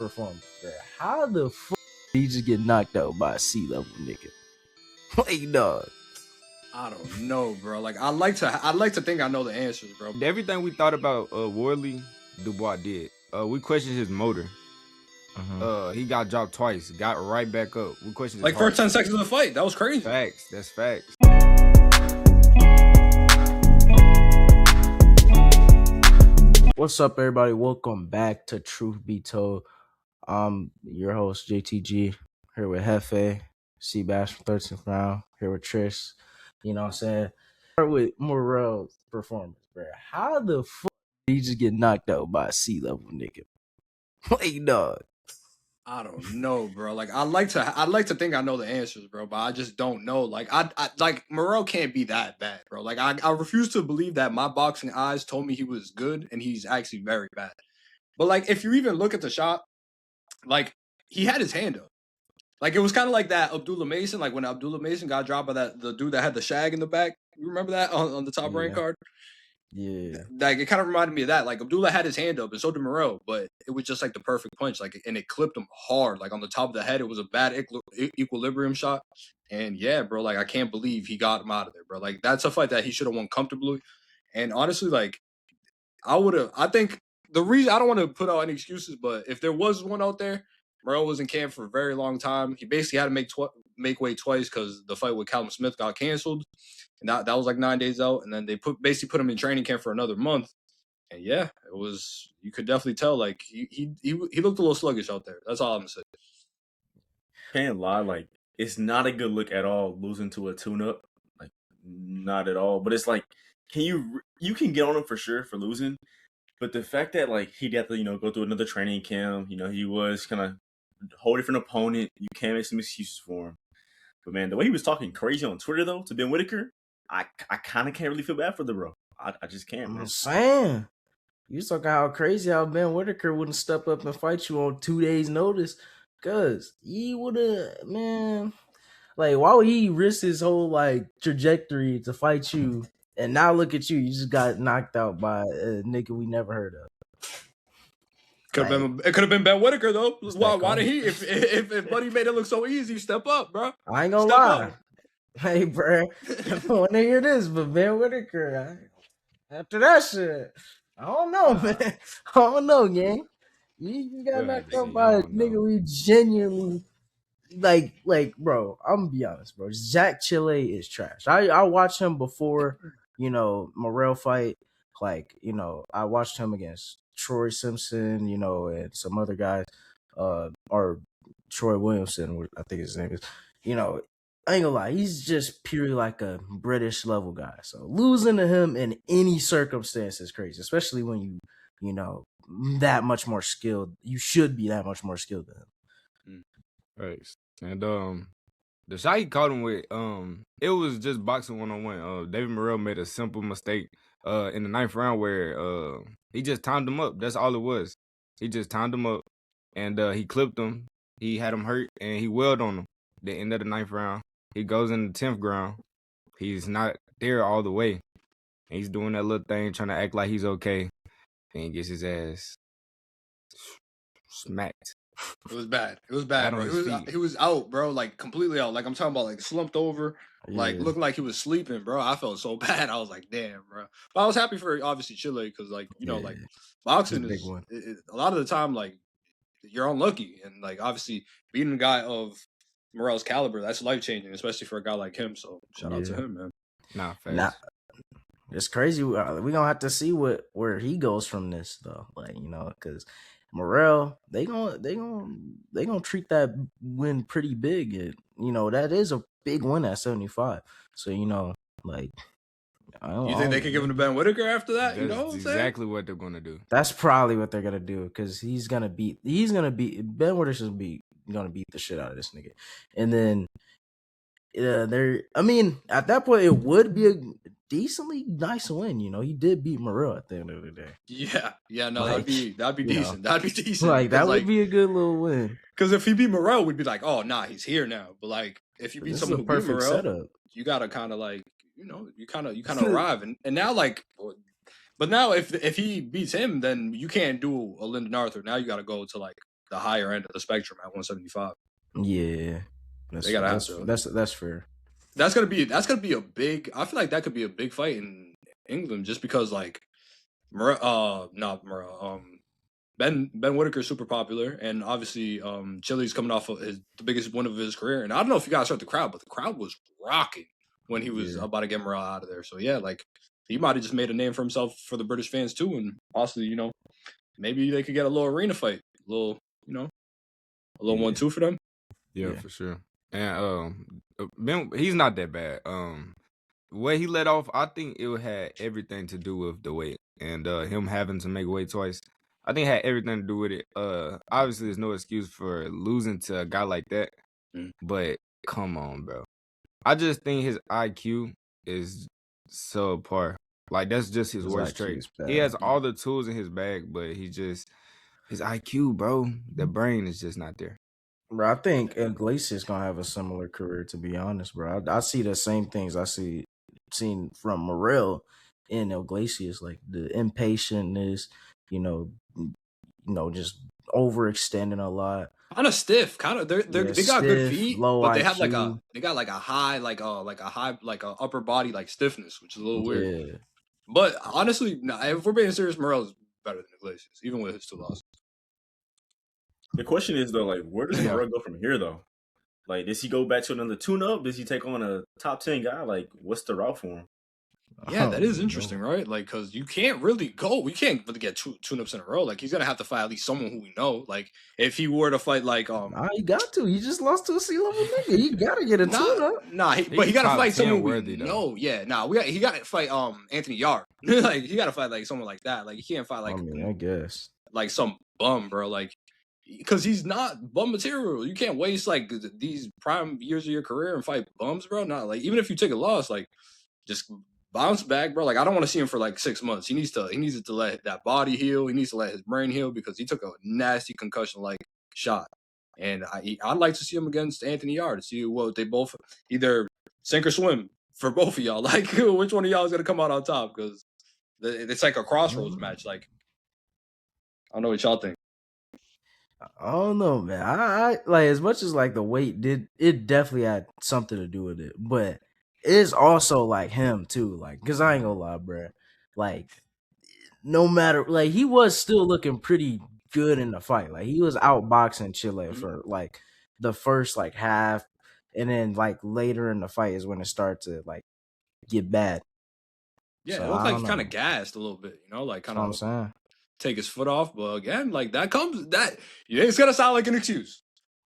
performance, bro. How the fuck did he just get knocked out by a C-level nigga? Like, dog. I don't know, bro. Like I'd like to think I know the answers, bro. Everything we thought about Wardley, Dubois did. We questioned his motor. He got dropped twice, got right back up. We questioned his Like heart. first 10 seconds of the fight. That was crazy. Facts. That's facts. What's up, everybody? Welcome back to Truth Be Told. I'm your host, JTG, here with Hefe, Seabass from 13th Round, here with Trish. You know what I'm saying? Start with Morel's performance, bro. How the fuck did he just get knocked out by a C-level nigga? Like, dog. I don't know, bro. Like I'd like to think I know the answers, bro, but I just don't know. Like I like Morel can't be that bad, bro. Like I refuse to believe that my boxing eyes told me he was good and he's actually very bad. But like if you even look at the shot, like he had his hand up. Like it was kind of like that Abdullah Mason, like when Abdullah Mason got dropped by the dude that had the shag in the back. You remember that on the top rank card? Yeah. Like it kind of reminded me of that. Like Abdullah had his hand up and so did Morel, but it was just like the perfect punch. Like and it clipped him hard, like on the top of the head. It was a bad equilibrium shot. And yeah, bro, like I can't believe he got him out of there, bro. Like that's a fight that he should have won comfortably. And honestly, like I think the reason I don't want to put out any excuses, but if there was one out there, Morel was in camp for a very long time. He basically had to make weight twice because the fight with Callum Smith got canceled. And that was like 9 days out. And then they basically put him in training camp for another month. And yeah, it was, you could definitely tell, like, he looked a little sluggish out there. That's all I'm going to say. Can't lie, like, it's not a good look at all losing to a tune-up. Like, not at all. But it's like, you can get on him for sure for losing. But the fact that, like, he'd have to, go through another training camp, he was kind of a whole different opponent. You can't make some excuses for him. But, man, the way he was talking crazy on Twitter, though, to Ben Whitaker, I kind of can't really feel bad for the bro. I just can't, man. I'm saying. You talking how crazy how Ben Whitaker wouldn't step up and fight you on 2 days' notice. Because he would have, man. Like, why would he risk his whole, like, trajectory to fight you? And now look at you. You just got knocked out by a nigga we never heard of. It could have been Ben Whitaker, though. Why did he? If Buddy made it look so easy, step up, bro. I ain't gonna lie. Hey, bro, I want to hear this, but Ben Whitaker, after that shit, I don't know, man. I don't know, gang. You got knocked out by a nigga we genuinely, like, bro, I'm gonna be honest, bro. Zach Chile is trash. I watched him before, Morel fight. Like, I watched him against Troy Simpson, and some other guys, or Troy Williamson, I think his name is, I ain't gonna lie, he's just purely like a British level guy. So losing to him in any circumstance is crazy, especially when you that much more skilled. You should be that much more skilled than him. Right. And the shot he caught him with, it was just boxing 1-on-1. David Morrell made a simple mistake in the 9th round where he just timed him up. That's all it was. He just timed him up and he clipped him. He had him hurt and he wailed on him. The end of the 9th round. He goes in the 10th round. He's not there all the way. He's doing that little thing, trying to act like he's okay. And he gets his ass smacked. It was bad. It was bad, bro. He was out, bro, like completely out. Like I'm talking about, like slumped over, like looking like he was sleeping, bro. I felt so bad. I was like, damn, bro. But I was happy for obviously Chile because, like, like boxing is a lot of the time, like, you're unlucky, and like obviously beating a guy of Morel's caliber, that's life changing, especially for a guy like him. So shout out to him, man. Nah, it's crazy. We gonna have to see where he goes from this, though. Like, because Morel, they gonna treat that win pretty big. That is a big win at 75. So like, you think they could give him to Ben Whitaker after that? That's exactly what they're gonna do. That's probably what they're gonna do because he's gonna beat Ben Whitaker's gonna beat the shit out of this nigga, and then at that point it would be a decently nice win. He did beat Morel at the end of the day. Yeah, no, that'd be decent. That'd be decent. Like that would be a good little win. Because if he beat Morel, we'd be like, oh nah, he's here now. But like if you beat someone who beat Morel, setup. You gotta kind of like you kind of arrive and now like. But now if he beats him, then you can't do a Lyndon Arthur. Now you got to go to like the higher end of the spectrum at 175. Yeah, They gotta have to. that's fair. That's gonna be a big. I feel like that could be a big fight in England just because like, not Murrah, Ben Whitaker's super popular, and obviously Chile's coming off of the biggest win of his career. And I don't know if you guys heard the crowd, but the crowd was rocking when he was about to get Murrah out of there. So yeah, like he might have just made a name for himself for the British fans too, and possibly maybe they could get a little arena fight, a little 1-2 for them. Yeah, for sure. And Ben, he's not that bad. The way he let off, I think it had everything to do with the weight and him having to make weight twice. I think it had everything to do with it. Obviously, there's no excuse for losing to a guy like that. But come on, bro. I just think his IQ is subpar. Like that's just his worst trait. He has all the tools in his bag, but his IQ, bro, the brain is just not there. Bro, I think Iglesias gonna have a similar career. To be honest, bro, I see the same things I seen from Morrell in Iglesias, like the impatientness, just overextending a lot. Kind of stiff, kind of. They got good feet, but they IQ. have like a high upper body like stiffness, which is a little weird. Yeah. But honestly, if we're being serious, Morrell is better than Iglesias, even with his 2 losses. The question is though, like, where does Morrell go from here though? Like, does he go back to another tune-up? Does he take on a top 10 guy? Like, what's the route for him? Yeah, that is interesting, right? Like, because you can't really get 2 tune-ups in a row. Like, he's gonna have to fight at least someone who we know. Like, if he were to fight like he got to. He just lost to a C-level nigga. He gotta get a tune-up. But he gotta fight someone we know. Yeah, he gotta fight Anthony Yard. Like, he gotta fight like someone like that. Like, he can't fight like I guess like some bum, bro. Like, because he's not bum material. You can't waste like these prime years of your career and fight bums, bro. Not like even if you take a loss, like just bounce back, bro. Like I don't want to see him for like 6 months. He needs to let that body heal. He needs to let his brain heal because he took a nasty concussion like shot. And I'd like to see him against Anthony Yard to see what they both either sink or swim for both of y'all. Like which one of y'all is gonna come out on top? Because it's like a crossroads match. Like I don't know what y'all think. I don't know, man. I like as much as like the weight it definitely had something to do with it, but it's also like him too, like because I ain't gonna lie, bro. Like no matter, like he was still looking pretty good in the fight. Like he was outboxing Chile for like the first like half, and then like later in the fight is when it started to like get bad. Yeah, so, it looked like he kind of gassed a little bit, like kind of take his foot off. But again, like it's gonna sound like an excuse.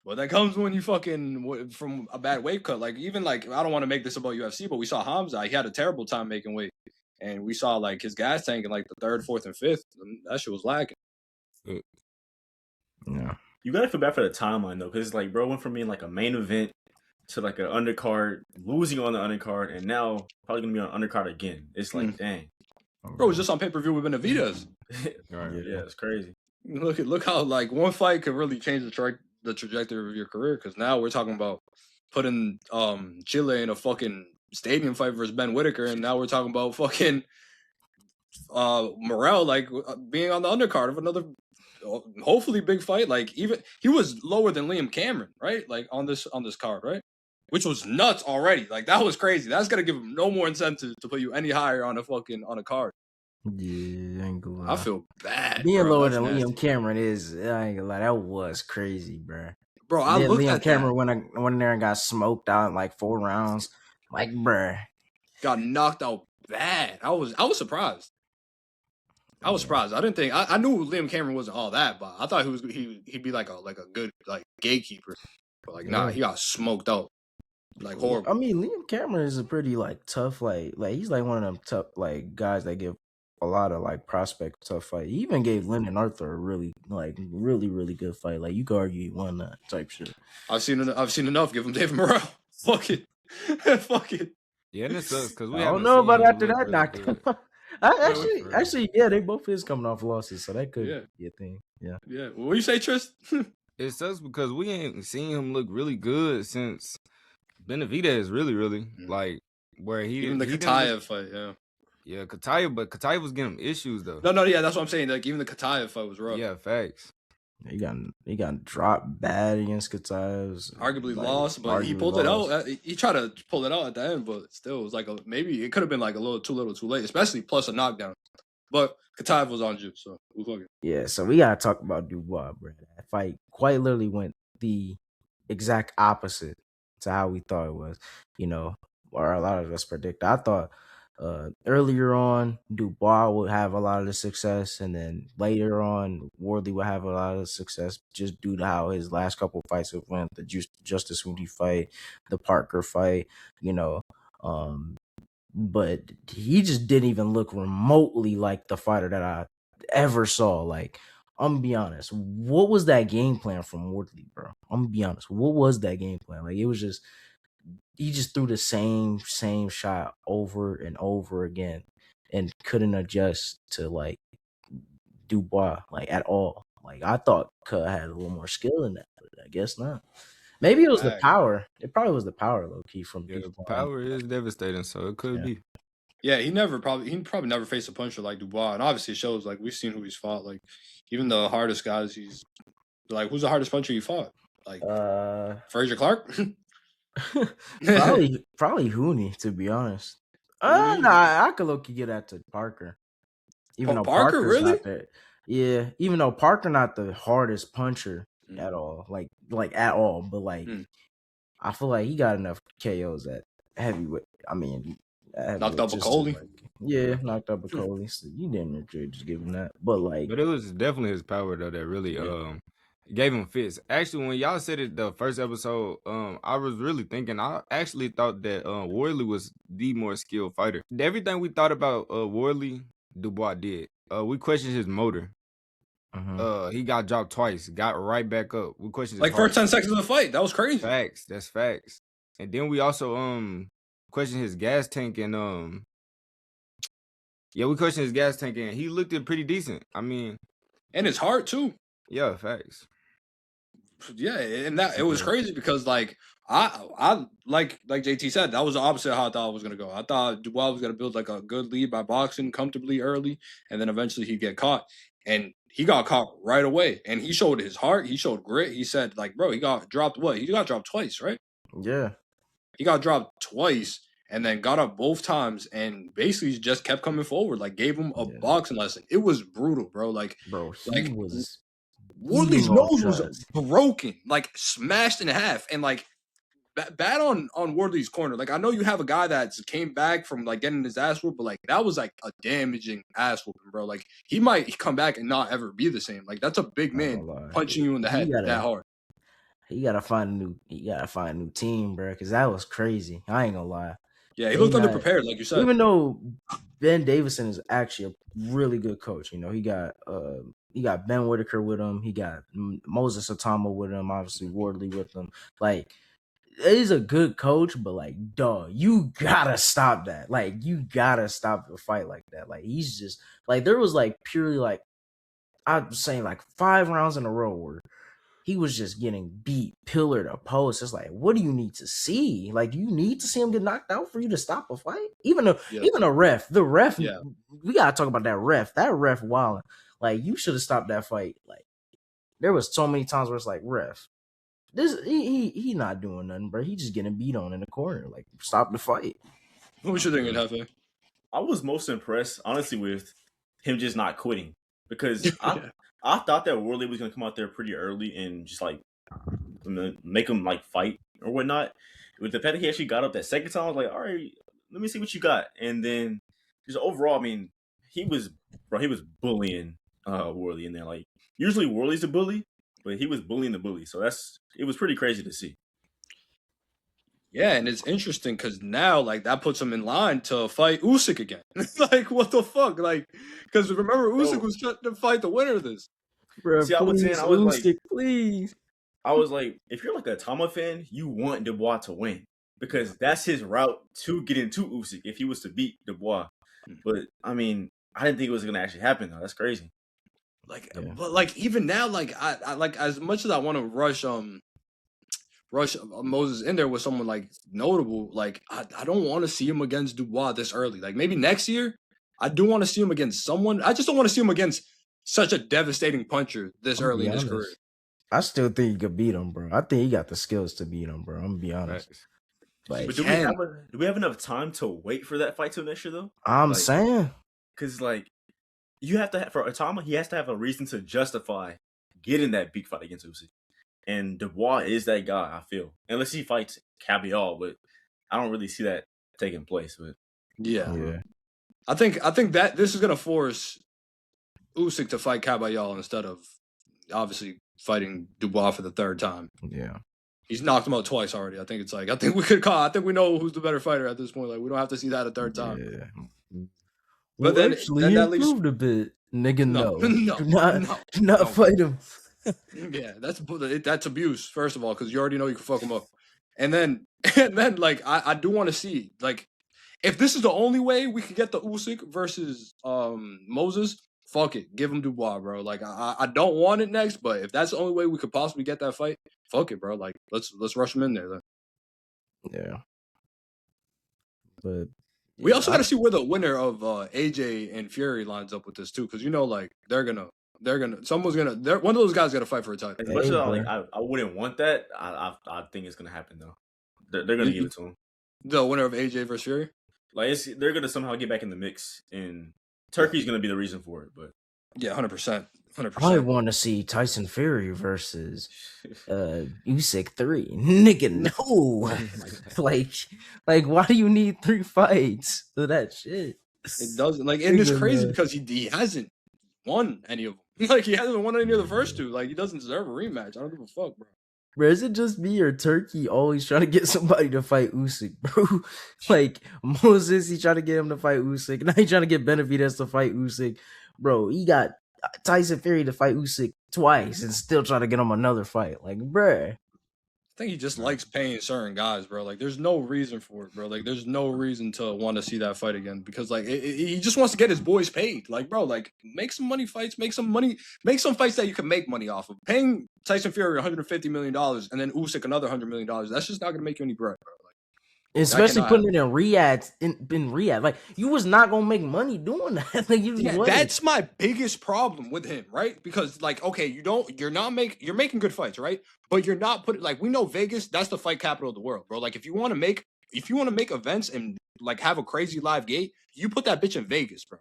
But that comes when you fucking from a bad weight cut. Like even like I don't want to make this about UFC, but we saw Hamza. He had a terrible time making weight, and we saw like his gas tank in like the 3rd, 4th, and 5th. And that shit was lacking. Yeah, you gotta feel bad for the timeline though, because like bro went from being like a main event to like an undercard, losing on the undercard, and now probably gonna be on undercard again. It's like dang, bro, it was just on pay-per-view with Benavidez. Right. Yeah, it's crazy. Look how like one fight could really change the trajectory of your career, because now we're talking about putting Chile in a fucking stadium fight versus Ben Whitaker, and now we're talking about fucking Morrell like being on the undercard of another hopefully big fight. Like even he was lower than Liam Cameron, right? Like on this card, right? Which was nuts already. Like that was crazy. That's gonna give him no more incentive to put you any higher on a card. Yeah, I ain't gonna lie. I feel bad. Being lower than Liam Cameron is, I ain't gonna lie, that was crazy, bro. Bro, I looked Liam at Cameron went in there and got smoked out in like 4 rounds. Like, bruh. Got knocked out bad. I was surprised. I was surprised. I didn't think I knew Liam Cameron wasn't all that, but I thought he'd be like a good like gatekeeper. But like nah, he got smoked out. Like horrible. I mean, Liam Cameron is a pretty like tough like he's like one of them tough like guys that give a lot of like prospect tough fight. He even gave Lyndon Arthur a really good fight. Like you could argue he won that type shit. I've seen enough. Give him David Morrell. Fuck it. Fuck it. Yeah, and it sucks because we I don't know about after that knockdown. Actually, yeah, they both is coming off losses, so that could be a thing. Yeah. Yeah. What do you say, Trist? It sucks because we ain't seen him look really good since Benavidez, really like where he even the Kataev fight, yeah. Yeah, Kataev, but Kataev was getting him issues though. No, yeah, that's what I'm saying. Like even the Kataev fight was rough. Yeah, facts. He got dropped bad against Kataev. Arguably Like, lost, but he arguably pulled it lost. out. He tried to pull it out at the end, but still, it was like maybe it could have been like a little too late, especially plus a knockdown. But Kataev was on juice, so we'll fuck it. Yeah, so we gotta talk about Dubois, bro. That fight quite literally went the exact opposite to how we thought it was, or a lot of us predict. I thought earlier on Dubois would have a lot of the success, and then later on Wardley would have a lot of success just due to how his last couple fights have went, the Justice Moody fight, the Parker fight, but he just didn't even look remotely like the fighter that I ever saw. Like, I'm gonna be honest. What was that game plan from Wardley, bro? I'm gonna be honest. What was that game plan? Like, it was just he just threw the same shot over and over again and couldn't adjust to like Dubois like at all. Like, I thought Cut had a little more skill in that, but I guess not. Maybe it was the power. It probably was the power, low key, from Yeah, Dubois. power is devastating, so it could be. Yeah, he probably never faced a puncher like Dubois, and obviously it shows. Like, we've seen who he's fought. Like, even the hardest guys, he's like, who's the hardest puncher you fought? Like, Frazier Clark. probably Hooney, to be honest. Nah, I could look get that to Parker. Even though Parker, Parker's really? not that. Yeah, even though Parker not the hardest puncher at all, like at all, but like I feel like he got enough KOs at heavyweight. I mean, knocked out Bacoli. Knocked out Bacoli. So you didn't just give him that, but it was definitely his power though that really gave him fits. Actually, when y'all said it the first episode, I was really thinking. I actually thought that Wardley was the more skilled fighter. Everything we thought about Wardley, Dubois did. We questioned his motor. He got dropped twice, got right back up. We questioned his first 10 seconds of the fight. That was crazy. Facts. That's facts. And then we also questioned his gas tank and we questioned his gas tank and he looked pretty decent. I mean, and his heart too. Yeah, facts. Yeah, and that it was crazy because like I like JT said, that was the opposite of how I thought it was gonna go. I thought Dubois was gonna build like a good lead by boxing comfortably early, and then eventually he'd get caught. And he got caught right away. And he showed his heart, he showed grit. He said, like, bro, he got dropped what? He got dropped twice, right? Yeah. He got dropped twice and then got up both times and basically just kept coming forward, like gave him a boxing lesson. It was brutal, bro. Like, bro, he was Wardley's nose was broken, like smashed in half, and like bad on Wardley's corner. Like, I know you have a guy that came back from like getting his ass whooped, but like that was like a damaging ass whooping, bro. Like, he might come back and not ever be the same. Like, that's a big man punching you in the head that hard. He gotta find a new team, bro, because that was crazy. I ain't gonna lie. Yeah, he looked underprepared, like you said. Even though Ben Davison is actually a really good coach, he got Ben Whitaker with him, he got Moses Atama with him, obviously Wardley with him. Like, he's a good coach, but like, dog, you gotta stop that. Like, you gotta stop the fight like that. Like, he's just like, there was like purely like, I'm saying like 5 rounds in a row where he was just getting beat pillar to post. It's like, what do you need to see? Like, you need to see him get knocked out for you to stop a fight? Even the ref, we gotta talk about that ref. That ref wilding. Like, you should have stopped that fight. Like, there was so many times where it's like, ref, he not doing nothing, bro. He just getting beat on in the corner. Like, stop the fight. What was you thinking, Hefe? I was most impressed, honestly, with him just not quitting, because I thought that Wardley was going to come out there pretty early and just like make him like fight or whatnot. With the fact that he actually got up that second time, I was like, all right, let me see what you got. And then just overall, I mean, he was bullying Wardley in there. Like, usually Wardley's a bully, but he was bullying the bully. So it was pretty crazy to see. Yeah, and it's interesting because now, like, that puts him in line to fight Usyk again. Like, what the fuck? Like, because remember, Usyk was trying to fight the winner of this. Bro, see, please, Usyk, please. I was like, if you're like a Tama fan, you want Dubois to win, because that's his route to get into Usyk if he was to beat Dubois. But, I mean, I didn't think it was going to actually happen, though. That's crazy. Like, but, like, even now, like, I like, as much as I want to rush Moses in there with someone like notable, like I don't want to see him against Dubois this early. Like, maybe next year, I do want to see him against someone. I just don't want to see him against such a devastating puncher this I'm early be in his honest. career. I still think he could beat him, bro. I think he got the skills to beat him, bro. I'm gonna be honest. Facts. Like, But can. do we have enough time to wait for that fight till next year though? I'm Like, saying, because like you have to have, for Atama, he has to have a reason to justify getting that big fight against Usyk. And Dubois is that guy, I feel. Unless he fights Cavial, but I don't really see that taking place. But yeah. I think that this is gonna force Usyk to fight Caballal instead of obviously fighting Dubois for the third time. Yeah. He's knocked him out twice already. I think we could call. I think we know who's the better fighter at this point. Like we don't have to see that a third time. Yeah. But Well, then actually, he that leaves improved a bit. Nigga, no. no, Do not no. fight him. Yeah, that's abuse. First of all, because you already know you can fuck him up, and then like I do want to see like if this is the only way we could get the Usyk versus Moses. Fuck it, give him Dubois, bro. Like I don't want it next, but if that's the only way we could possibly get that fight, fuck it, bro. Like let's rush him in there. Then. Yeah. But We also got to see where the winner of AJ and Fury lines up with this too, because you know, like one of those guys got to fight for a title. as much as I wouldn't want that, I think it's gonna happen though. They're gonna give it to him. The winner of AJ versus Fury. Like they're gonna somehow get back in the mix, and Turkey's gonna be the reason for it. But Yeah, 100%. I want to see Tyson Fury versus Usyk 3. Nigga, no. like why do you need 3 fights for that shit? It doesn't like, and it's crazy because he hasn't won any of them. Like he hasn't won any of the first two. Like he doesn't deserve a rematch. I don't give a fuck, bro. Bro, is it just me or Turkey always trying to get somebody to fight Usyk, bro? Like Moses, he trying to get him to fight Usyk. Now he trying to get Benavidez to fight Usyk. Bro, he got Tyson Fury to fight Usyk twice and still trying to get him another fight. Like, bruh. I think he just likes paying certain guys, bro. Like, there's no reason for it, bro. Like, there's no reason to want to see that fight again because, like, he just wants to get his boys paid. Like, bro, like, make some money fights, make some fights that you can make money off of. Paying Tyson Fury $150 million and then Usyk another $100 million, that's just not going to make you any bread, bro. Like, especially putting it in Riyadh, in Riyadh. Like, you was not going to make money doing that. Like, that's my biggest problem with him, right? Because, like, okay, you're making good fights, right? But you're not putting, like, we know Vegas, that's the fight capital of the world, bro. Like, if you want to make events and, like, have a crazy live gate, you put that bitch in Vegas, bro.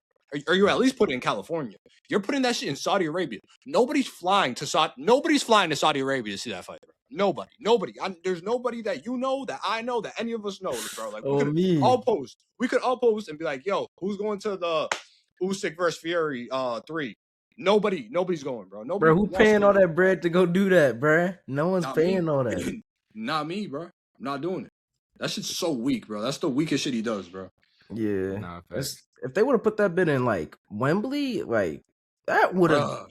Or you at least put it in California. You're putting that shit in Saudi Arabia. Nobody's flying to Saudi Arabia to see that fight, bro. Nobody. There's nobody that you know, that I know, that any of us know, bro. Like we could all post and be like, yo, who's going to the Usyk versus Fury 3? Nobody's going, bro. Nobody. Bro, who paying all that bread to go do that, bro? No one's paying all that. Not me, bro. I'm not doing it. That shit's so weak, bro. That's the weakest shit he does, bro. Yeah. Nah, if they would have put that bit in like Wembley, like that would have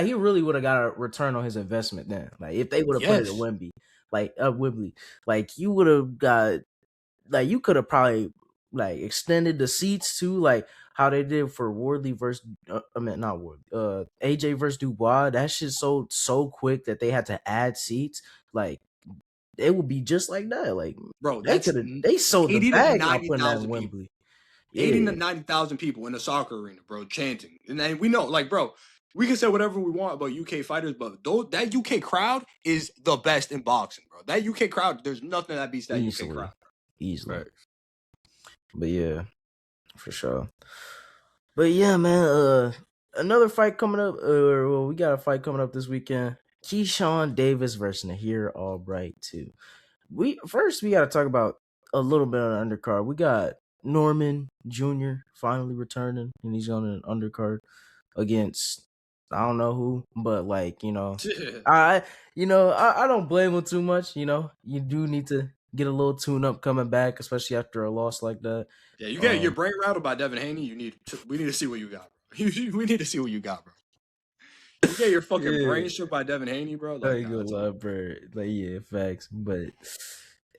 he really would have got a return on his investment then. Like if they would have put it at Wembley, like you would have got, like you could have probably like extended the seats to like how they did for Wardley versus AJ versus Dubois. That shit sold so quick that they had to add seats. Like it would be just like that. Like, bro, they sold the bag out putting that in Wembley. 80 to 90,000 people in a soccer arena, bro, chanting. And then we know, like, bro, we can say whatever we want about UK fighters, but that UK crowd is the best in boxing, bro. That UK crowd, there's nothing that beats that UK crowd. Easily. Right. But yeah, for sure. But yeah, man, another fight coming up. We got a fight coming up this weekend. Keyshawn Davis versus Nahir Albright too. We got to talk about a little bit on the undercard. We got Norman Jr. finally returning, and he's on an undercard against I don't know who, but like I don't blame him too much. You do need to get a little tune up coming back, especially after a loss like that. Yeah, you get your brain rattled by Devin Haney. We need to see what you got. We need to see what you got, bro. You get your fucking brain shook by Devin Haney, bro. Like, I ain't gonna lie, bro. Like, yeah, facts. But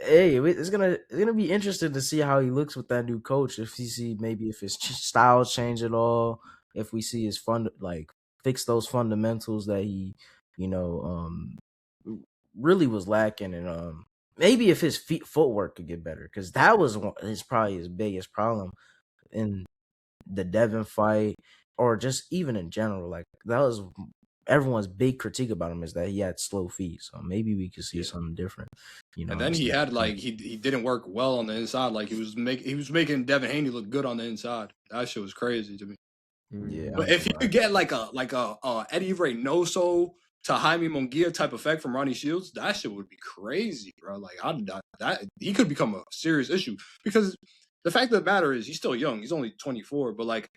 hey, it's gonna be interesting to see how he looks with that new coach. If his style change at all. If we see his fix those fundamentals that he, really was lacking, and maybe if his footwork could get better, because that was probably his biggest problem in the Devin fight. or just even in general, like that was everyone's big critique about him is that he had slow feet. So maybe we could see something different. You know, And then he had like he didn't work well on the inside. Like he was making Devin Haney look good on the inside. That shit was crazy to me. Yeah, But if you could get like a Eddie Reynoso to Jaime Munguia type effect from Ronnie Shields, that shit would be crazy, bro. Like that he could become a serious issue because the fact of the matter is he's still young. He's only 24, but like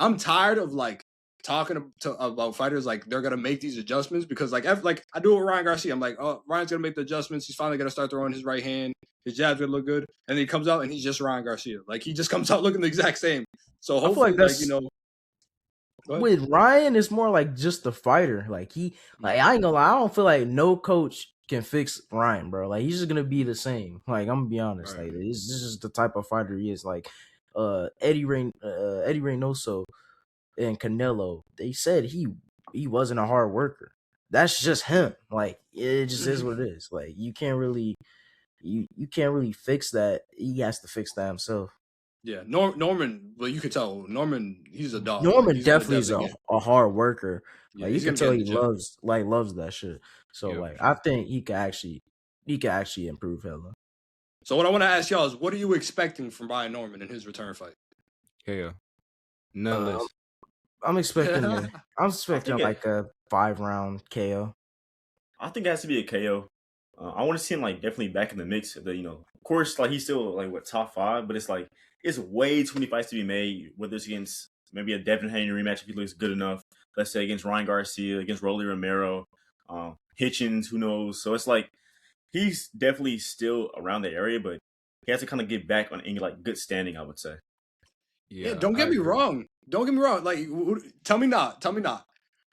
I'm tired of like talking about fighters like they're gonna make these adjustments because like I do it with Ryan Garcia. I'm like, oh, Ryan's gonna make the adjustments. He's finally gonna start throwing his right hand. His jab's gonna look good, and then he comes out and he's just Ryan Garcia. Like he just comes out looking the exact same. So hopefully, like you know. With Ryan, it's more like just the fighter. Like I ain't gonna lie, I don't feel like no coach can fix Ryan, bro. Like he's just gonna be the same. Like I'm gonna be honest, like this is just the type of fighter he is. Like Eddie Reynoso and Canelo, they said he wasn't a hard worker. That's just him. Like it just is what it is. Like you can't really fix that. He has to fix that himself. Yeah, Norman. Well, you could tell Norman. He's a dog. Norman definitely is a hard worker. Like you can tell he loves that shit. So like I think he could actually improve hella. So what I want to ask y'all is, what are you expecting from Brian Norman in his return fight? Yeah, none less. I'm expecting like a 5-round KO. I think it has to be a KO. I want to see him like definitely back in the mix. Of of course, like he's still like top 5, but it's like it's way too many fights to be made. Whether it's against maybe a Devin Haney rematch if he looks good enough. Let's say against Ryan Garcia, against Rolly Romero, Hitchens, who knows? So it's like he's definitely still around the area, but he has to kind of get back on any like good standing, I would say. Yeah, don't get me wrong. Don't get me wrong. Like, tell me not.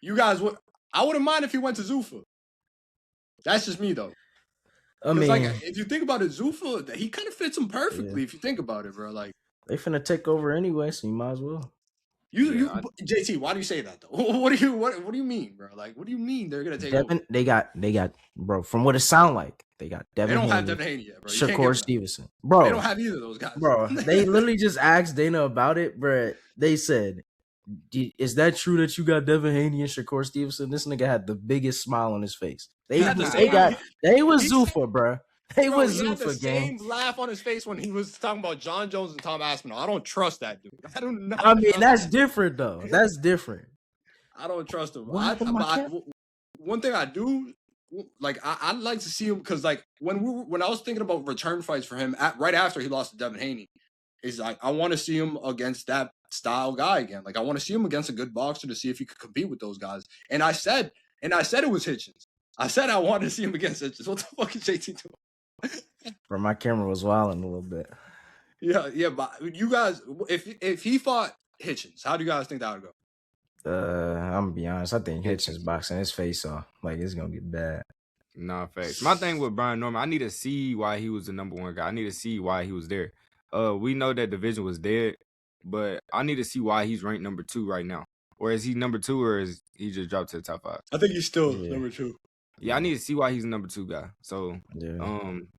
You guys would. I wouldn't mind if he went to Zuffa. That's just me though. I mean, like, if you think about it, Zuffa, he kind of fits him perfectly. If you think about it, bro, like they finna take over anyway, so you might as well. JT, why do you say that though? What do you mean, bro? Like, what do you mean they're gonna take over? They got, bro. From what it sound like, they got Devin. They don't have Devin Haney yet, bro. Shakur Stevenson, bro. They don't have either of those guys, bro. They literally just asked Dana about it, bro. They said, "Is that true that you got Devin Haney and Shakur Stevenson?" This nigga had the biggest smile on his face. They was Zuffa, bro. He was had the same laugh on his face when he was talking about John Jones and Tom Aspinall. I don't trust that dude. I mean, that's different though. That's different. I don't trust him. One thing I do like, I'd like to see him because like when I was thinking about return fights for him right after he lost to Devin Haney, is like I want to see him against that style guy again. Like I want to see him against a good boxer to see if he could compete with those guys. And I said it was Hitchens. I said I wanted to see him against Hitchens. What the fuck is JT doing? Bro, my camera was wilding a little bit. Yeah, but you guys, if he fought Hitchens, how do you guys think that would go? I'm gonna be honest. I think Hitchens boxing his face off. Like it's gonna get bad. Nah, facts. My thing with Brian Norman, I need to see why he was the number 1 guy. I need to see why he was there. We know that division was dead, but I need to see why he's ranked number 2 right now. Or is he number 2, or is he just dropped to the top 5? I think he's still number 2. Yeah, I need to see why he's the number 2 guy. So,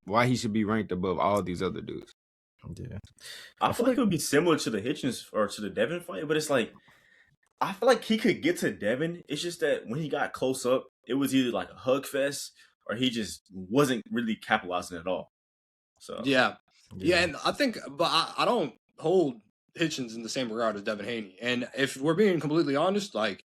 why he should be ranked above all these other dudes. Yeah, I feel like it would be similar to the Hitchens or to the Devin fight, but it's like I feel like he could get to Devin. It's just that when he got close up, it was either like a hug fest or he just wasn't really capitalizing at all. So yeah, and I think, but I don't hold Hitchens in the same regard as Devin Haney. And if we're being completely honest, like,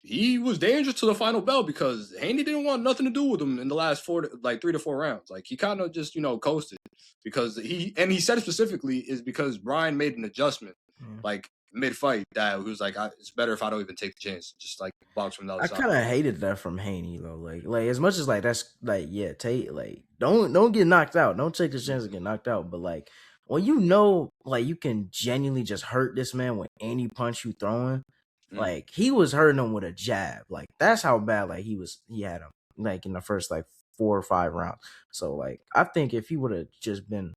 he was dangerous to the final bell because Haney didn't want nothing to do with him in the last 3 to 4 rounds. Like he kind of just, coasted because he said specifically is because Brian made an adjustment like mid-fight that he was like, it's better if I don't even take the chance, just like box from the other side. I kind of hated that from Haney though. Like as much as like that's like don't get knocked out, don't take the chance to get knocked out. But like when like you can genuinely just hurt this man with any punch you throwing. Like he was hurting him with a jab. Like that's how bad like he had him like in the first like 4 or 5 rounds. So like I think if he would have just been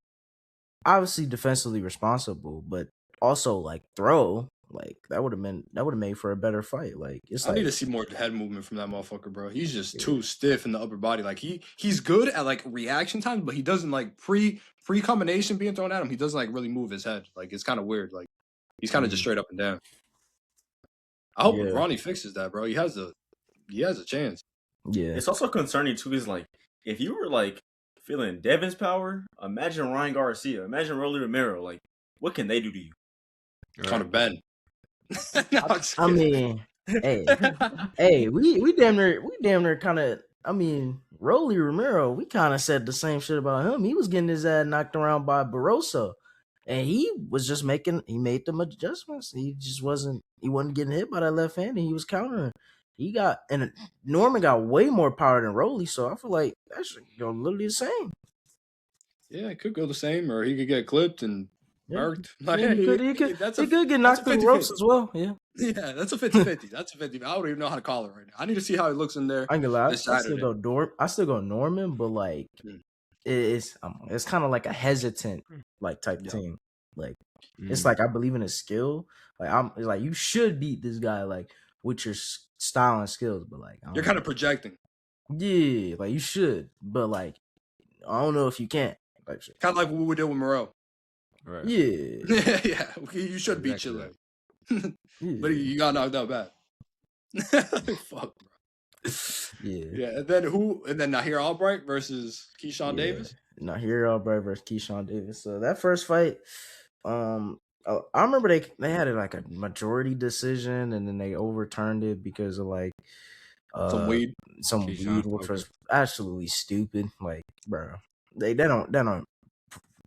obviously defensively responsible, but also like throw, like that would have made for a better fight. Like I need to see more head movement from that motherfucker, bro. He's just too stiff in the upper body. Like he's good at like reaction time, but he doesn't like pre combination being thrown at him. He doesn't like really move his head. Like it's kind of weird. Like he's kind of just straight up and down. I hope Yeah. Ronnie fixes that, bro. He has a chance. Yeah. It's also concerning too, is like if you were like feeling Devin's power, imagine Ryan Garcia, imagine Rolly Romero. Like, what can they do to you? Kind of bad. No, I'm just I kidding. mean, hey, we damn near kind of. I mean, Rolly Romero, we kind of said the same shit about him. He was getting his ass knocked around by Barroso, and he was just he made them adjustments. He wasn't getting hit by that left hand, and he was countering. And Norman got way more power than Rolly, so I feel like that should go literally the same. Yeah, it could go the same, or he could get clipped and murked. Like, Yeah, he could that's get knocked through the ropes as well. Yeah. Yeah, that's a 50-50. That's a 50. I don't even know how to call it right now. I need to see how it looks in there I ain't gonna lie, this I Saturday. still go Norman, but like it's kind of like a hesitant like type team. Like it's like I believe in his skill. Like it's like you should beat this guy like with your style and skills, but like You're kind of projecting. Yeah, like you should, but like I don't know if you can't. Like shit. Kind of like what we did with Moreau. Right. Yeah. Yeah, you should beat Exactly Chile. But you got knocked out bad. Fuck, bro. Yeah. And then Nahir Albright versus Keyshawn Davis. Nahir Albright versus Keyshawn Davis. So that first fight, I remember they had it like a majority decision, and then they overturned it because of like some weed, which was absolutely stupid. Like, bro, they don't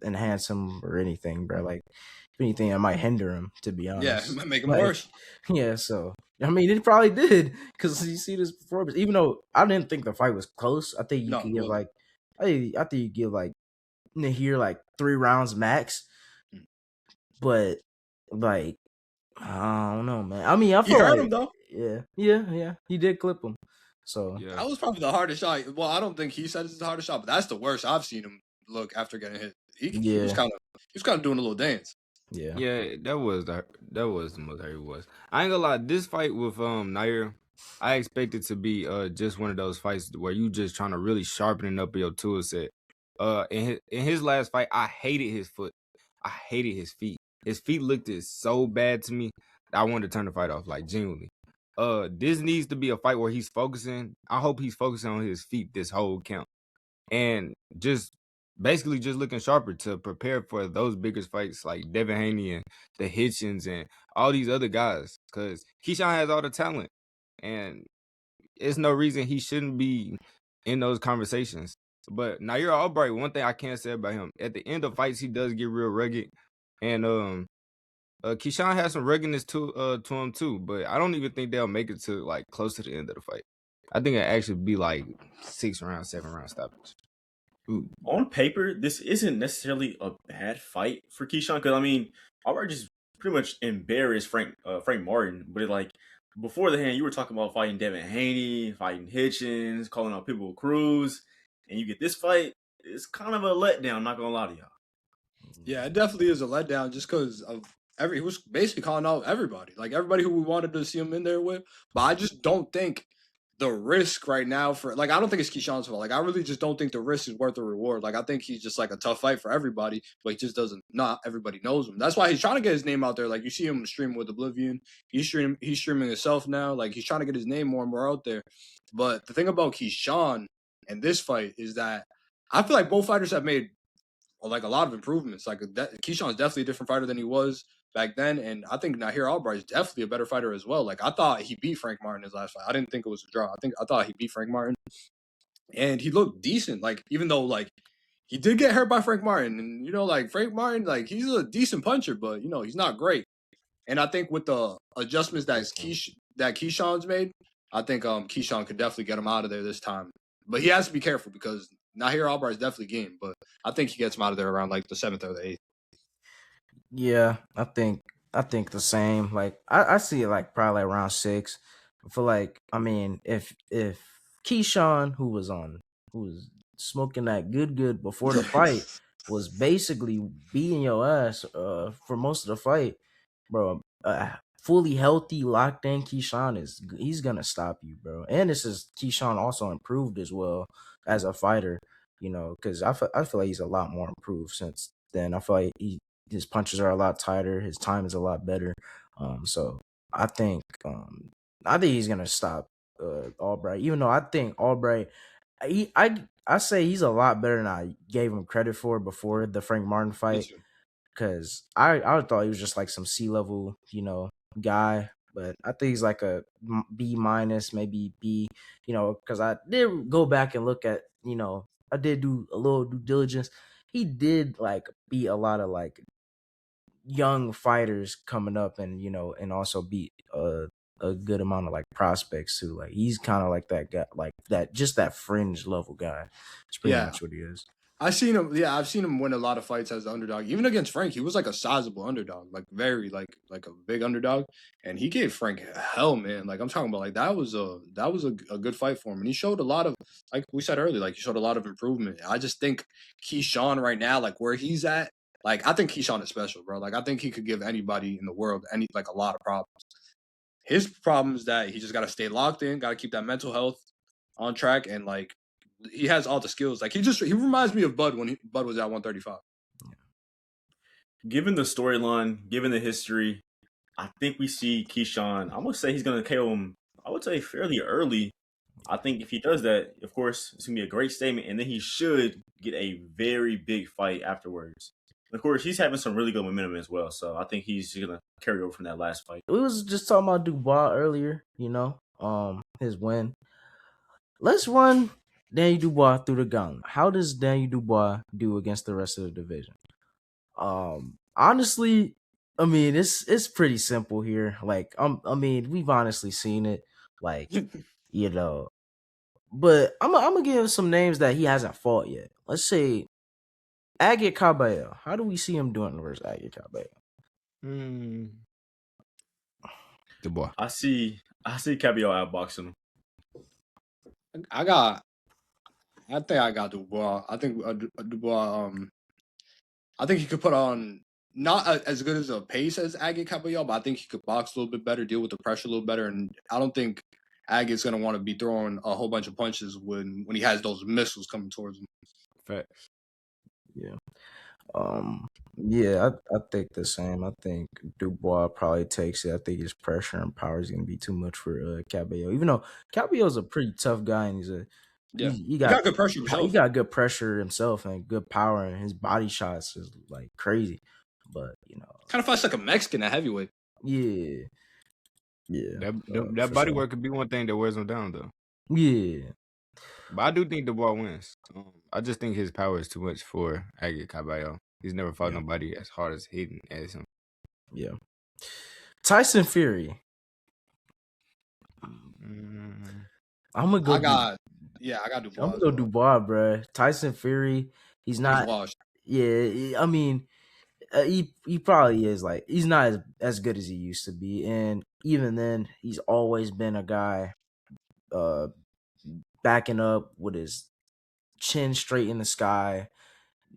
enhance him or anything, bro. Like, if anything, it might hinder him. To be honest, yeah, it might make him worse. Yeah, so I mean, it probably did because you see this performance. Even though I didn't think the fight was close, I think you could give like, I think you give like Nahir like 3 rounds max. But like, I don't know, man. I mean, I feel hurt like him though. Yeah, he did clip him. So that was probably the hardest shot. Well, I don't think he said it's the hardest shot, but that's the worst I've seen him look after getting hit. He was kind of doing a little dance. Yeah, that was the most hurt he was. I ain't gonna lie, this fight with Nair, I expected to be just one of those fights where you just trying to really sharpen up your tool set. In his last fight, I hated his foot. I hated his feet. His feet looked so bad to me that I wanted to turn the fight off, like genuinely. This needs to be a fight where he's focusing. I hope he's focusing on his feet this whole count. And just basically just looking sharper to prepare for those bigger fights like Devin Haney and the Hitchens and all these other guys. Because Keyshawn has all the talent. And there's no reason he shouldn't be in those conversations. But Nahir Albright, one thing I can't say about him, at the end of fights, he does get real rugged. And Keyshawn has some ruggedness to him too. But I don't even think they'll make it to like close to the end of the fight. I think it actually be like 6 rounds, 7 round stoppage. Ooh. On paper, this isn't necessarily a bad fight for Keyshawn because I mean, Albright just pretty much embarrassed Frank Martin. But like before the hand, you were talking about fighting Devin Haney, fighting Hitchens, calling out Pitbull Cruz, and you get this fight. It's kind of a letdown. Not gonna lie to y'all. Yeah, it definitely is a letdown just because of he was basically calling out everybody, like everybody who we wanted to see him in there with. But I just don't think the risk right now for I don't think it's Keyshawn's fault. Like I really just don't think the risk is worth the reward. Like I think he's just like a tough fight for everybody, but he just doesn't. Not everybody knows him. That's why he's trying to get his name out there. Like you see him streaming with Oblivion. He's streaming himself now. Like he's trying to get his name more and more out there. But the thing about Keyshawn and this fight is that I feel like both fighters have made like a lot of improvements. Like Keyshawn's definitely a different fighter than he was back then, and I think Nahir Albright is definitely a better fighter as well. Like I thought he beat Frank Martin his last fight. I didn't think it was a draw. I thought he beat Frank Martin, and he looked decent. Like even though like he did get hurt by Frank Martin, and like Frank Martin, like he's a decent puncher, but he's not great. And I think with the adjustments that Keyshawn's made, I think Keyshawn could definitely get him out of there this time. But he has to be careful because Nahir Albright is definitely game, but I think he gets him out of there around like the 7th or the 8th. Yeah, I think the same. Like I see it like probably around 6. I feel like if Keyshawn, who was smoking that good before the fight, was basically beating your ass for most of the fight, bro. Fully healthy, locked in Keyshawn he's gonna stop you, bro. And this is Keyshawn also improved as well as a fighter, because I feel like he's a lot more improved since then. I feel like his punches are a lot tighter, his time is a lot better. So I think he's gonna stop Albright. Even though I think Albright, I say he's a lot better than I gave him credit for before the Frank Martin Me fight. too. Because I thought he was just like some C level, guy. But I think he's like a B minus, maybe B. Because I did go back and look at, I did do a little due diligence. He did like beat a lot of like young fighters coming up, and also beat a good amount of like prospects too. Like he's kind of like that guy, like that, just that fringe level guy. It's pretty Yeah. much what he is. I've seen him win a lot of fights as the underdog. Even against Frank, he was like a sizable underdog, like very like a big underdog, and he gave Frank hell, man. Like I'm talking about, like that was a good fight for him, and he showed a lot of, like we said earlier, like he showed a lot of improvement. I just think Keyshawn right now, like where he's at, like I think Keyshawn is special, bro. Like I think he could give anybody in the world a lot of problems. His problem is that he just got to stay locked in, got to keep that mental health on track, and like he has all the skills. Like he reminds me of Bud when Bud was at 135. Given the storyline, given the history, I think we see Keyshawn. I'm gonna say he's gonna KO him. I would say fairly early. I think if he does that, of course, it's gonna be a great statement, and then he should get a very big fight afterwards. And of course, he's having some really good momentum as well, so I think he's gonna carry over from that last fight. We was just talking about Dubois earlier, his win. Let's run Daniel Dubois through the gauntlet. How does Daniel Dubois do against the rest of the division? Honestly, I mean, it's pretty simple here. Like, I mean, we've honestly seen it. Like, but I'm gonna give some names that he hasn't fought yet. Let's say Agit Cabello. How do we see him doing versus Agit Cabello? Dubois. I see Cabello outboxing him. I think I got Dubois. I think Dubois. I think he could put on not as good as a pace as Agit Cabello, but I think he could box a little bit better, deal with the pressure a little better, and I don't think Agit's gonna want to be throwing a whole bunch of punches when he has those missiles coming towards him. Facts. Yeah. Yeah, I think the same. I think Dubois probably takes it. I think his pressure and power is gonna be too much for Cabello. Even though Cabello's a pretty tough guy, and he got good pressure himself. He got good pressure himself and good power, and his body shots is like crazy. But kind of fights like a Mexican at heavyweight. Yeah. That body work could be one thing that wears him down, though. Yeah. But I do think Dubois wins. I just think his power is too much for Agit Cabello. He's never fought nobody as hard as hitting as him. Yeah. Tyson Fury. I'm gonna go. I got Dubois. I'm gonna go Dubois, bro. Tyson Fury. He's not. I mean, he probably is like he's not as good as he used to be, and even then, he's always been a guy, backing up with his chin straight in the sky.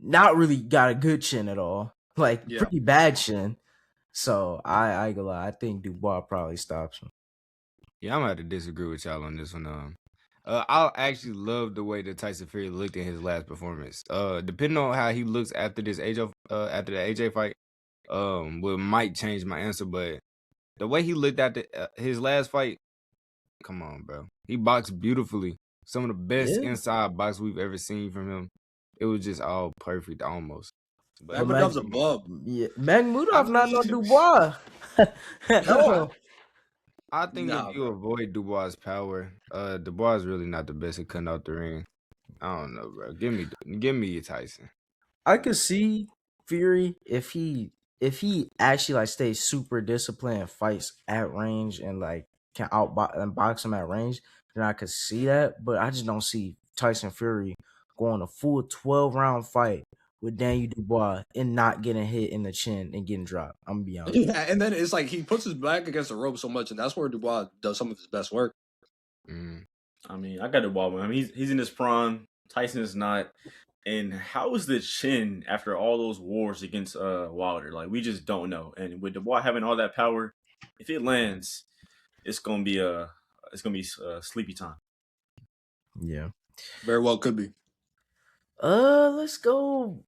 Not really got a good chin at all. Like pretty bad chin. So I ain't gonna lie. I think Dubois probably stops him. Yeah, I'm gonna have to disagree with y'all on this one. I actually love the way that Tyson Fury looked in his last performance. Depending on how he looks after this after the AJ fight, might change my answer. But the way he looked at his last fight, come on, bro. He boxed beautifully. Some of the best inside box we've ever seen from him. It was just all perfect, almost. But Magmadov's a bub. Yeah, Magmadov not no Dubois. No. I think if you avoid Dubois' power, Dubois is really not the best at cutting out the ring. I don't know, bro. Give me Tyson. I could see Fury if he actually like stays super disciplined and fights at range and like can box him at range, then I could see that. But I just don't see Tyson Fury going a full 12-round fight with Daniel Dubois and not getting hit in the chin and getting dropped. I'm gonna be honest. Yeah, and then it's like he puts his back against the rope so much, and that's where Dubois does some of his best work. I mean, I got Dubois. I mean, he's in his prime. Tyson is not. And how is the chin after all those wars against Wilder? Like, we just don't know. And with Dubois having all that power, if it lands, it's gonna be sleepy time. Yeah, very well could be. Let's go.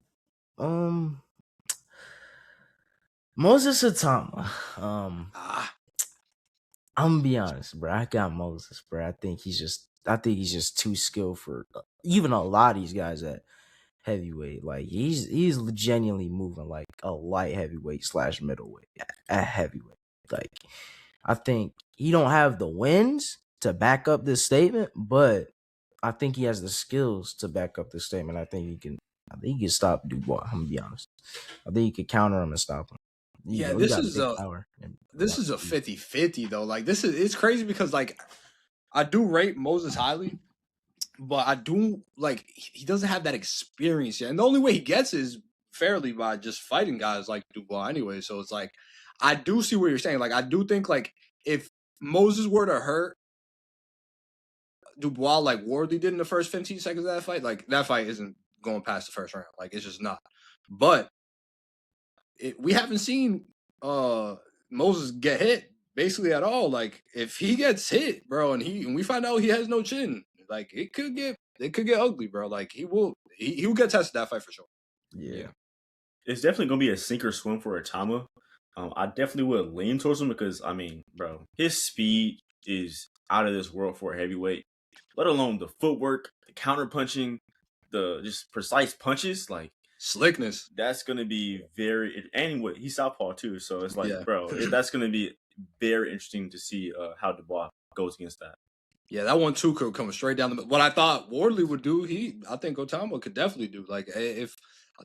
Moses Atama. I'm gonna be honest, bro. I got Moses, bro. I think he's just too skilled for even a lot of these guys at heavyweight. Like he's genuinely moving like a light heavyweight / middleweight at heavyweight. Like I think he don't have the wins to back up this statement, but I think he has the skills to back up this statement. I think he can stop Dubois. I'm gonna be honest. I think he could counter him and stop him. Yeah, He got big power. This is a 50-50 though. Like it's crazy because like I do rate Moses highly, but I do like he doesn't have that experience yet. And the only way he gets is fairly by just fighting guys like Dubois anyway. So it's like I do see what you're saying. Like I do think like if Moses were to hurt Dubois like Wardley did in the first 15 seconds of that fight, like that fight isn't going past the first round. Like it's just not. But we haven't seen Moses get hit basically at all. Like if he gets hit, bro, and we find out he has no chin, like it could get ugly, bro. Like he will get tested that fight for sure. Yeah. It's definitely gonna be a sink or swim for Atama. I definitely would lean towards him because I mean, bro, his speed is out of this world for a heavyweight. Let alone the footwork, the counter punching, the just precise punches, like slickness. That's gonna be very anyway. He's southpaw too, so it's like, Yeah. bro, that's gonna be very interesting to see how Dubois goes against that. Yeah, that 1-2 could come straight down the middle. What I thought Wardley would do, I think Otama could definitely do. Like if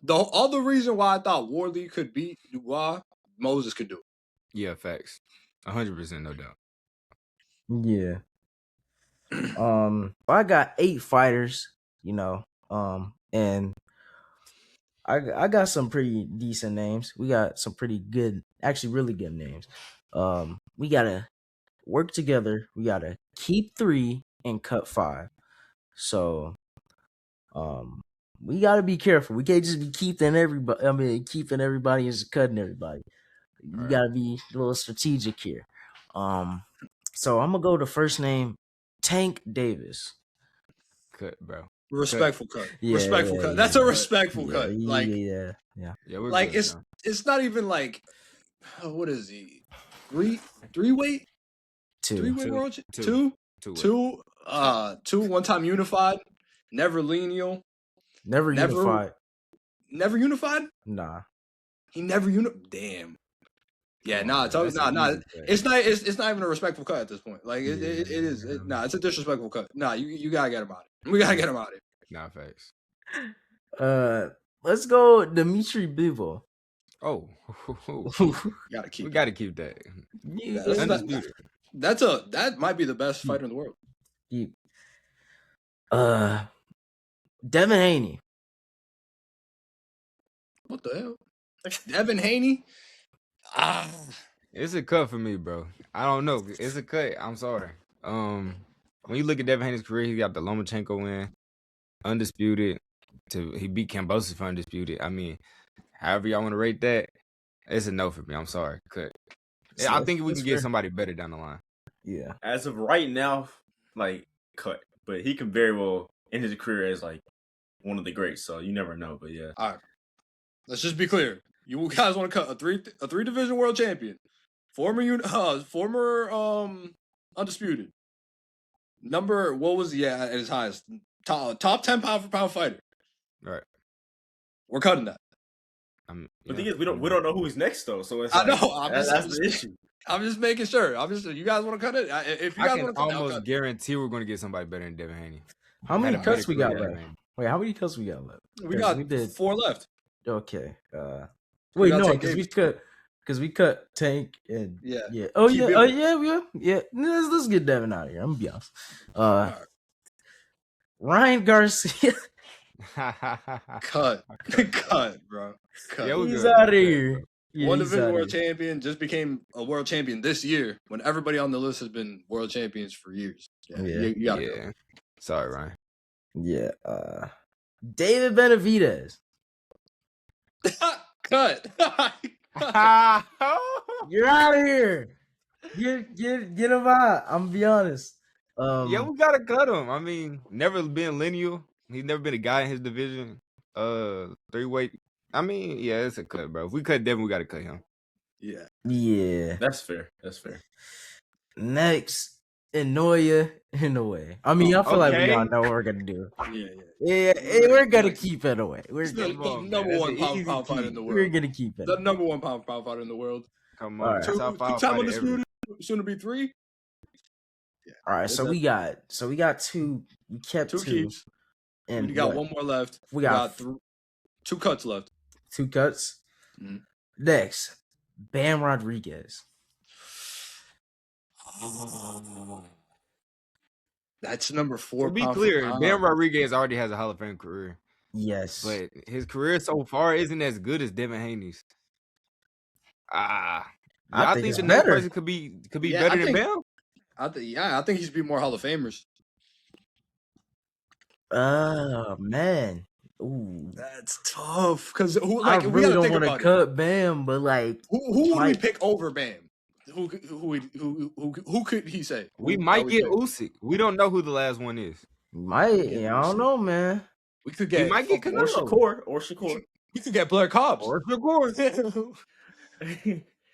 the other reason why I thought Wardley could beat Dubois, Moses could do it. Yeah, facts. 100%, no doubt. Yeah. I got 8 fighters, and I got some pretty decent names. We got some pretty good, actually really good names. We gotta work together. We gotta keep 3 and cut 5. So, we gotta be careful. We can't just be keeping everybody. Keeping everybody and just cutting everybody. You gotta be a little strategic here. So I'm gonna go to first name Tank Davis. Cut, bro. Respectful cut. Yeah, respectful yeah, cut. yeah. That's a respectful Yeah, cut. Like yeah. We're like good, it's not even like what is he? Three weight? 2. 3-weight world? Two. 2 one-time unified, never lineal. Never unified. Never unified? Nah. He never Damn. Yeah, nah. It's not even a respectful cut at this point. Like it is. It's a disrespectful cut. Nah, you gotta get him out of it. We gotta get him out of it. Nah, facts. Let's go Dimitri Bivol. Oh, We gotta keep that. Undisputed. That might be the best fighter in the world. Devin Haney. What the hell? Devin Haney? It's a cut for me, bro. I don't know. It's a cut. I'm sorry. When you look at Devin Haney's career, he got the Lomachenko win, undisputed. He beat Kambosos for undisputed. I mean, however y'all want to rate that, it's a no for me. I'm sorry. Cut. I think we can get somebody better down the line. Yeah. As of right now, like cut, but he can very well end his career as like one of the greats. So you never know. But yeah. All right. Let's just be clear. You guys want to cut a three division world champion, former undisputed. Number what was at his highest? Top 10 pound for pound fighter. Right. We're cutting that. The thing is, we don't know who's next though. So it's I know. That's the issue. I'm just making sure. You guys want to cut it? If you guys want to cut it, I'll cut it. Guarantee we're going to get somebody better than Devin Haney. How many cuts we got left? Wait, how many cuts we got left? We did 4 left. Okay. Wait, no, because we cut Tank and yeah. Oh yeah. Let's get Devin out of here. I'm gonna be honest. Right. Ryan Garcia. Cut, bro. Cut. Yeah, he's out of here. Yeah, One division world champion, just became a world champion this year when everybody on the list has been world champions for years. Yeah. You gotta go. Sorry, Ryan. Yeah. David Benavidez. Cut. You're out of here. Get him out. I'm gonna be honest. Yeah, we gotta cut him. I mean, never been lineal. He's never been a guy in his division. 3-weight. I mean, yeah, it's a cut, bro. If we cut Devin, we gotta cut him. Yeah. Yeah. That's fair. Next, Inoue Inoue. I mean, I feel like we all Okay. know what we're gonna do. Yeah. Yeah, we're gonna keep Inoue. We're He's the gonna, Come on, man. number That's one an pound easy for pound fighter in keep. the we're world. gonna keep it. The number one pound for pound fighter in the world. Come All on, right. man. Top five Two-time fighter ever. undisputed. Soon to be 3. Yeah. All right, so we got 2. We kept 2 2, keeps. and We got what? 1 more left. We got 2 cuts left. 2 cuts. Mhm. Next, Bam Rodriguez. That's number 4. To be pound for clear, pound. Bam Rodriguez already has a Hall of Fame career, Yes, but his career so far isn't as good as Devin Haney's. I I think think it's the next better. person could be Yeah, better I than think- Bam. I think he's be more Hall of Famers. Oh man, ooh. That's tough because I we really gotta don't think want to about it. cut Bam, but like Who would we Mike- pick over Bam? Who could he say? We Who might are get pick? Usyk. We don't know who the last one is. might. Yeah, Yeah, I don't know, man. We could We get might get fucking- Or Canelo. Shakur. We could get Blair Cobbs. Or Shakur.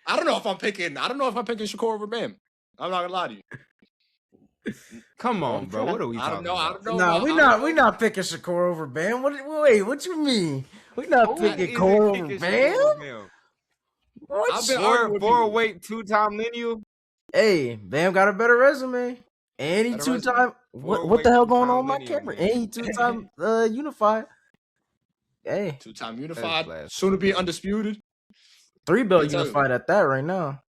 I don't know if I'm picking Shakur over Bam. I'm not gonna lie to you. Come on, bro. What are we I don't talking know. I about? don't know. No, I don't we're know. not picking Shakur over Bam. Wait, what you mean? We're not Who picking isn't Cole over picking Bam? Shakur over Bam? What? I've been arguing with Four people. weight, 2-time lineal. Hey, Bam got a better resume. And he Better 2-time. Four What the hell weight, going on 2-time with my lineal, camera? man. And he 2-time unified. Hey, 2-time unified. blasphemy. Soon to be undisputed. 3-belt I tell you. unified at that right now.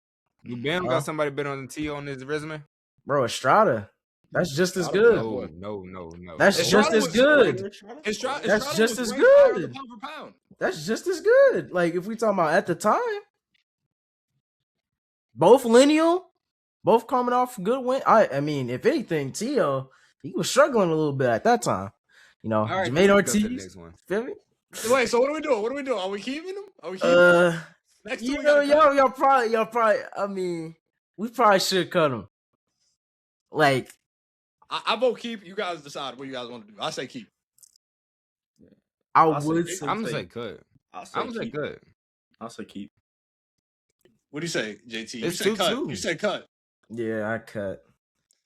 Do Bam Huh? got somebody better on the T on his resume? Bro, Estrada. That's just as Estrada, good. boy. No. That's Estrada just as was good. Estrada That's just was as way higher on the good. pound for pound. That's just as good. Like if we talking about at the time, both lineal, both coming off good win. I mean, if anything, Tio he was struggling a little bit at that time. You know, All right, Jermaine let's go to the Ortiz. next one. Feel me? Wait, so what are we doing? Are we keeping him? Next two You we know, gotta cut. y'all probably. I mean, we probably should cut him. Like, I vote keep. You guys decide what you guys want to do. I say keep. I I'll say would. keep. Say, I'm gonna say cut. I'll say keep. What do you say, JT? You It's said cut. 2-2. You said cut. yeah, I cut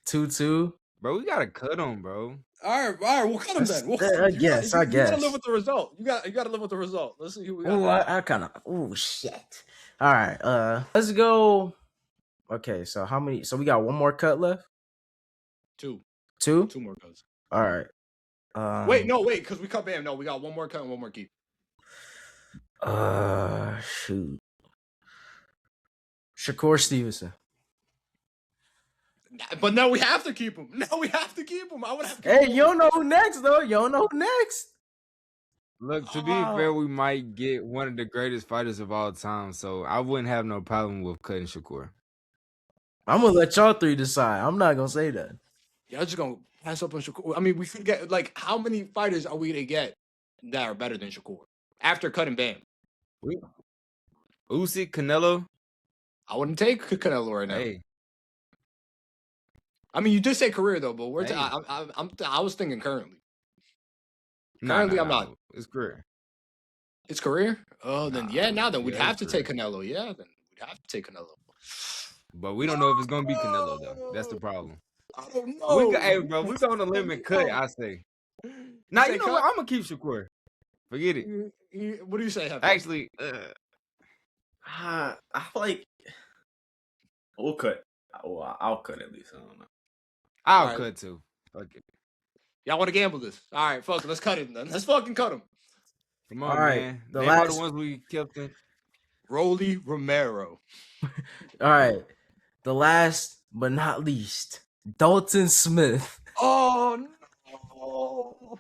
2-2. Bro, we gotta cut him, bro. All right. We'll cut him then. We'll cut him. I guess. You gotta live with the result. You gotta live with the result. Let's see who we got. Oh, I kind of. Oh shit. All right. Let's go. Okay, so how many? So we got one more cut left. 2 2. more cuts. All right. Wait, because we cut Bam. No, we got one more cut and one more keep. Shoot. Shakur Stevenson. But now we have to keep him. I would have to keep Hey, him. you don't know who next though. You don't know who next. Look, to be fair, we might get one of the greatest fighters of all time, so I wouldn't have no problem with cutting Shakur. I'm gonna let y'all 3 decide. I'm not gonna say that. Y'all just gonna pass up on Shakur. I mean, we could get like how many fighters are we gonna get that are better than Shakur after cutting Bam? Usyk, Canelo. I wouldn't take Canelo right now. Hey, I mean, you did say career though, but we're Hey. I was thinking currently. nah, Currently, I'm nah, not. It's career. It's career. Oh, then Nah, we'd yeah, have to it's take Canelo. Yeah, then we'd have to take Canelo. But we don't know if it's gonna be Canelo though. That's the problem. I don't know. Hey, bro, we go on a limb and cut. I say. Now say you know cut? what? I'm gonna keep Shakur. Forget it. What do you say? Hefe? Actually, I feel like we'll cut. Well, I'll cut at least. I don't know. I'll Alright. cut too. Okay. Y'all want to gamble this? All right, fuck it. Let's cut him then. Let's fucking cut him. Come on, All right, man. the Name all last- the ones we kept in. Rolly Romero. All right. The last but not least, Dalton Smith. Oh no!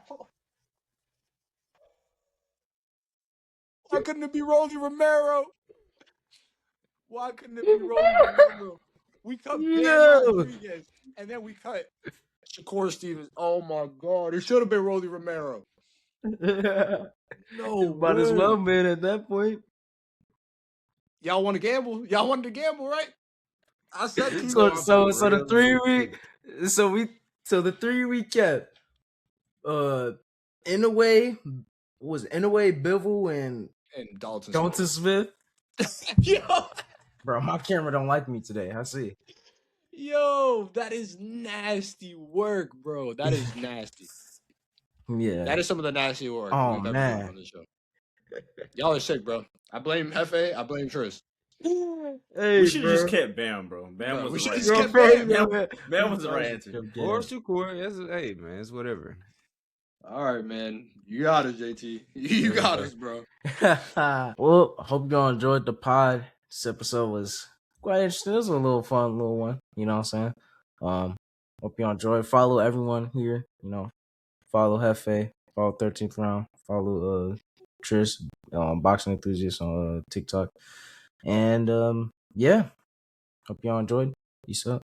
Why couldn't it be Rolly Romero? Why couldn't it be Rolly Romero? We cut Bam No. Rodriguez, and then we cut Shakur Stevens. Oh my god! It should have been Rolly Romero. No, Might as way. well, man. At that point. Y'all want to gamble? Y'all wanted to gamble, right? I said keep So going. the 3 the 3 we kept. In a way, Bivol, and And Dalton. Smith. Yo, Bro, my camera don't like me today. I see. Yo, that is nasty work, bro. That is nasty. Yeah. That is some of the nasty work Oh, we've ever done man. on this show. Y'all are sick, bro. I blame Hefe. I blame Tris. Hey, We should have bro. just kept Bam, bro. Bam Bro, we was the should right just answer. kept Bam. Bam was the right answer. Or two core. Hey, man, it's whatever. All right, man. You got us, JT. You got us, bro. Well, I hope y'all enjoyed the pod. This episode was quite interesting. It was a little fun, little one. You know what I'm saying? Hope y'all enjoyed. Follow everyone here. You know, follow Hefe. Follow 13th Round. Follow Tris, Boxing Enthusiast on TikTok. And yeah, hope y'all enjoyed. Peace out.